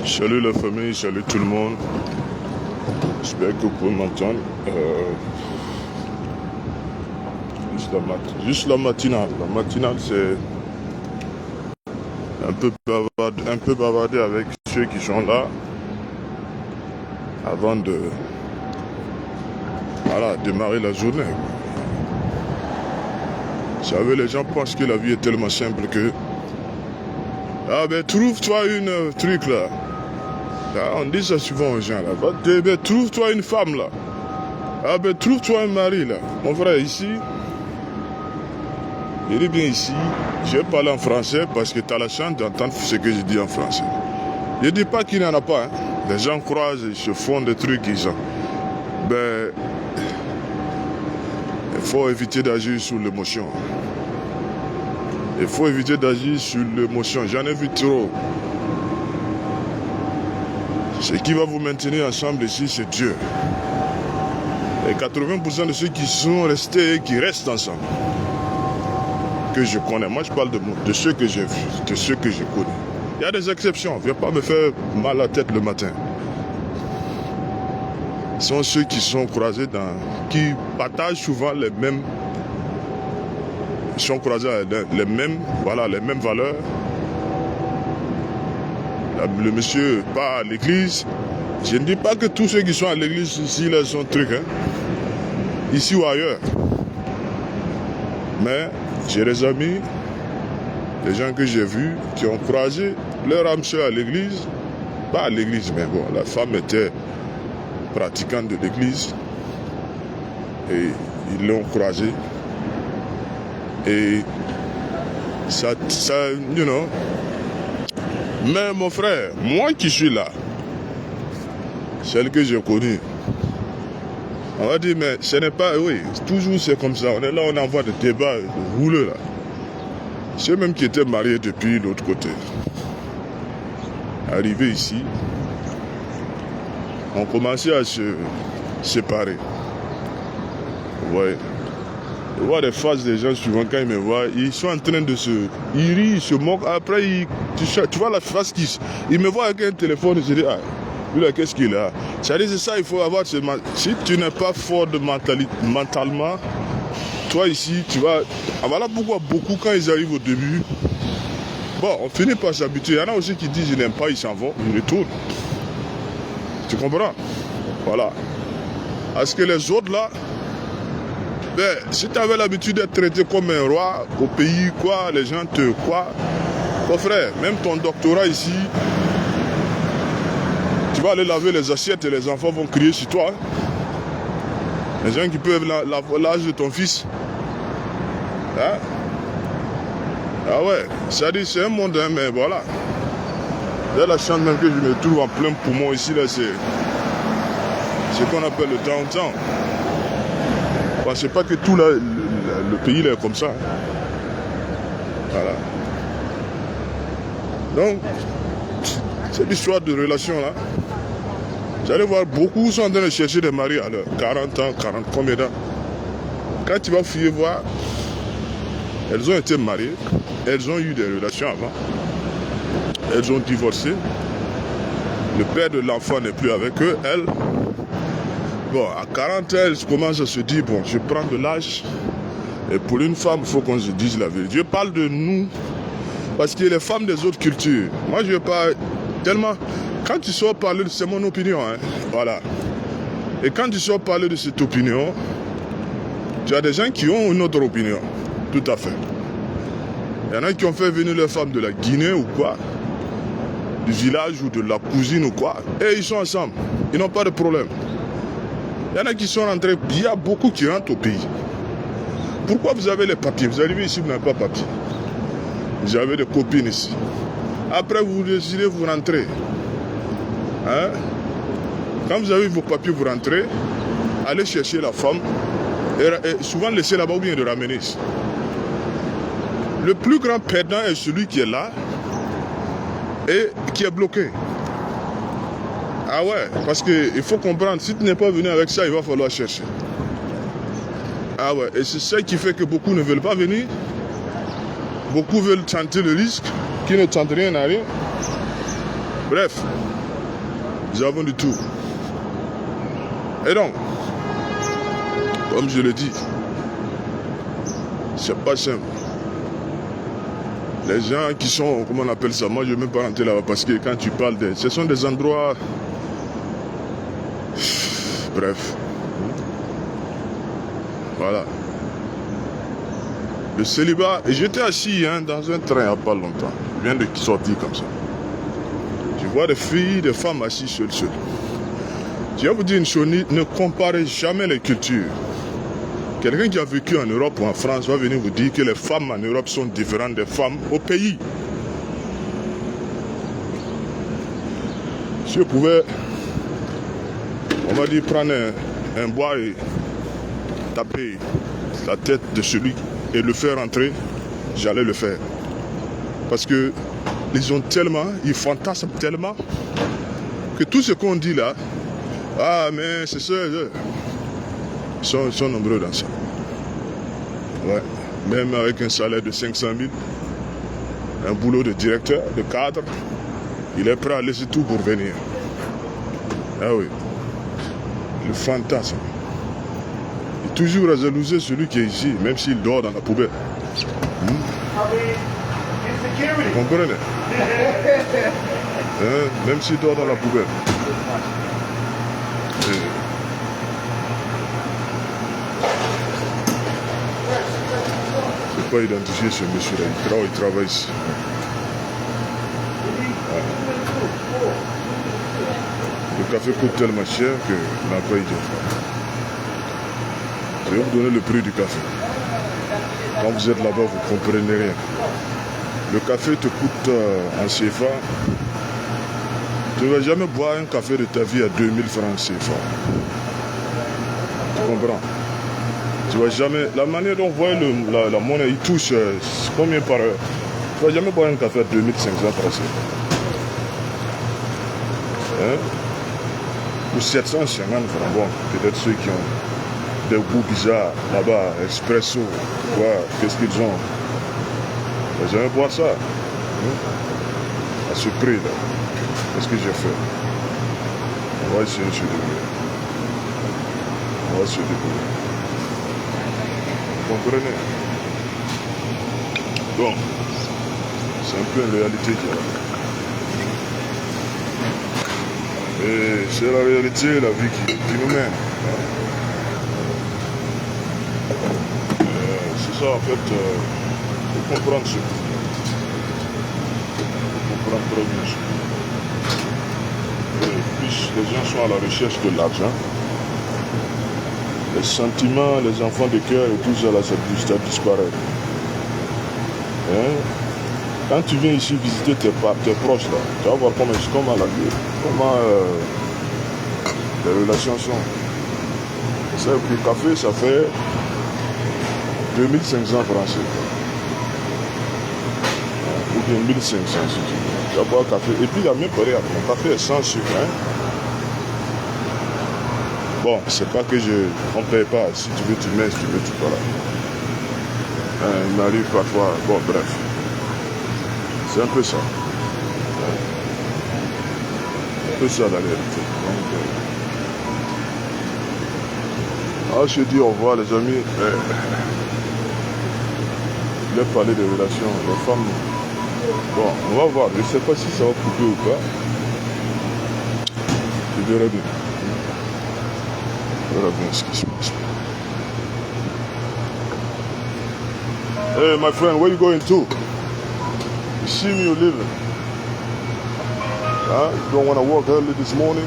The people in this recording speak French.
Salut la famille, salut tout le monde. J'espère que vous pouvez m'entendre. Juste la matinale. La matinale, c'est un peu bavarder avec ceux qui sont là avant de démarrer la journée. Vous savez, les gens pensent que la vie est tellement simple que trouve-toi une truc là. On dit ça souvent aux gens là. Trouve-toi une femme là. Trouve-toi un mari là. Mon frère, ici, je dis bien ici, je vais parler en français parce que tu as la chance d'entendre ce que je dis en français. Je ne dis pas qu'il n'y en a pas. Hein. Les gens croisent, ils se font des trucs, il faut éviter d'agir sur l'émotion. Il faut éviter d'agir sur l'émotion. J'en ai vu trop. Ce qui va vous maintenir ensemble ici, c'est Dieu. Et 80% de ceux qui sont restés et qui restent ensemble, que je connais. Moi, je parle de ceux que j'ai vus, de ceux que je connais. Il y a des exceptions. Viens pas me faire mal à la tête le matin. Ce sont ceux qui sont croisés qui partagent souvent les mêmes. Ils sont croisés les mêmes valeurs. Le monsieur part à l'église. Je ne dis pas que tous ceux qui sont à l'église ici, là, sont trucs, hein, ici ou ailleurs. Mais j'ai des amis, des gens que j'ai vus, qui ont croisé leur âme sœur à l'église. Pas à l'église, mais bon, la femme était pratiquante de l'église. Et ils l'ont croisée. Et ça, you know. Mais mon frère, moi qui suis là, celle que j'ai connue, on va dire, mais ce n'est pas, oui, toujours c'est comme ça. On est là, on envoie des débats rouleux là. Ceux même qui étaient mariés depuis l'autre côté, arrivés ici, ont commencé à se séparer. Ouais. Je vois les faces des gens souvent quand ils me voient, ils sont en train de ils rient, ils se moquent. Après, tu vois la face ils me voient avec un téléphone, je dis, lui là, qu'est-ce qu'il a? C'est ça, il faut avoir si tu n'es pas fort mentalement, toi ici, tu vas. Voilà pourquoi beaucoup, quand ils arrivent au début, bon, on finit par s'habituer. Il y en a aussi qui disent, je n'aime pas, ils s'en vont, ils retournent. Tu comprends? Voilà. Parce que les autres là, si tu avais l'habitude d'être traité comme un roi au pays, quoi, les gens te croient. Mon frère, même ton doctorat ici, tu vas aller laver les assiettes et les enfants vont crier sur toi. Hein. Les gens qui peuvent l'âge de ton fils. Hein? Ah ouais, ça dit c'est un monde, hein, mais voilà. J'ai la chance même que je me trouve en plein poumon ici, là, c'est ce qu'on appelle le downtown. C'est pas que tout le pays là est comme ça. Hein. Voilà. Donc, cette histoire de relation là, vous allez voir, beaucoup sont en train de chercher des maris à l'heure. 40 ans, 40 combien d'ans. Quand tu vas fouiller voir, elles ont été mariées, elles ont eu des relations avant, elles ont divorcé, le père de l'enfant n'est plus avec eux, elles. Bon, à 40 ans, elle commence à se dire, bon, je prends de l'âge. Et pour une femme, il faut qu'on se dise la vérité. Je parle de nous, parce que les femmes des autres cultures, moi je ne veux pas tellement. Quand tu sors parler, c'est mon opinion, hein, voilà. Et quand tu sors parler de cette opinion, tu as des gens qui ont une autre opinion, tout à fait. Il y en a qui ont fait venir les femmes de la Guinée ou quoi, du village ou de la cousine ou quoi, et ils sont ensemble, ils n'ont pas de problème. Il y en a qui sont rentrés, il y a beaucoup qui rentrent au pays. Pourquoi vous avez les papiers? Vous arrivez ici, vous n'avez pas de papiers. Vous avez des copines ici. Après, vous décidez, vous rentrez. Hein? Quand vous avez vos papiers, vous rentrez, allez chercher la femme, et souvent laisser là-bas ou bien de ramener ici. Le plus grand perdant est celui qui est là et qui est bloqué. Ah ouais, parce qu'il faut comprendre, si tu n'es pas venu avec ça, il va falloir chercher. Ah ouais, et c'est ça qui fait que beaucoup ne veulent pas venir. Beaucoup veulent tenter le risque, qui ne tentent rien à rien. Bref, Nous avons du tout. Et donc, comme je le dis, c'est pas simple. Les gens qui sont, comment on appelle ça, moi je ne vais même pas rentrer là-bas parce que quand tu parles de... Ce sont des endroits... Bref. Voilà. Le célibat, et j'étais assis dans un train il n'y a pas longtemps. Je viens de sortir comme ça. Je vois des filles, des femmes assises seules. Je vais vous dire une chose, ne comparez jamais les cultures. Quelqu'un qui a vécu en Europe ou en France va venir vous dire que les femmes en Europe sont différentes des femmes au pays. Si je pouvais, on va dire, prendre un bois et taper la tête de celui et le faire entrer, j'allais le faire. Parce que ils fantasment tellement que tout ce qu'on dit là, ah mais c'est ça, ils sont nombreux dans ça. Ouais. Même avec un salaire de 500 000, un boulot de directeur, de cadre, il est prêt à laisser tout pour venir. Ah oui. Le fantasme. Il est toujours à jalouser celui qui est ici, même s'il dort dans la poubelle. Vous comprenez? Même s'il dort dans la poubelle. Je ne sais pas identifier ce monsieur-là. Il travaille ici. Le café coûte tellement cher que on n'a pas idée. Je vais vous donner le prix du café. Quand vous êtes là-bas, vous ne comprenez rien. Le café te coûte en CFA. Tu ne vas jamais boire un café de ta vie à 2000 francs CFA. Tu comprends? Tu ne vas jamais... La manière dont on voit la monnaie, il touche combien par heure? Tu ne vas jamais boire un café à 2500 francs CFA. Ou 750 francs. Bon, peut-être ceux qui ont des goûts bizarres là-bas, espresso, quoi, qu'est-ce qu'ils ont? Tu ne vas jamais boire ça. À ce prix-là. Qu'est-ce que j'ai fait? On va essayer de se débrouiller. Vous comprenez? Bon, c'est un peu une réalité qu'il y a là. Et c'est la réalité, la vie qui nous mène. C'est ça en fait, il faut comprendre ce qu'il faut comprendre très bien ce et puis les gens sont à la recherche de l'argent, les sentiments, les enfants de cœur et tout ça là, ça disparaît. Quand tu viens ici visiter tes proches là, tu vas voir comment les relations sont. Ça, le café, ça fait 2500 francs. Ou bien 1500 si tu veux. Tu vas boire café. Et puis il y a même pas rien. Mon café est sans sucre. Bon, c'est pas que on ne paye pas. Si tu veux, tu mets. Si tu veux, tu peux là. Il m'arrive parfois. Bon, bref. C'est un peu ça. Un peu ça la réalité. Donc, je dis au revoir les amis. Je vais parler des relations. Les femmes. Bon, on va voir. Je ne sais pas si ça va couper ou pas. Je verrai bien. Je verrai bien ce qui se passe. Hey, my friend, where you going to? You see me, you living. You don't want to work early this morning?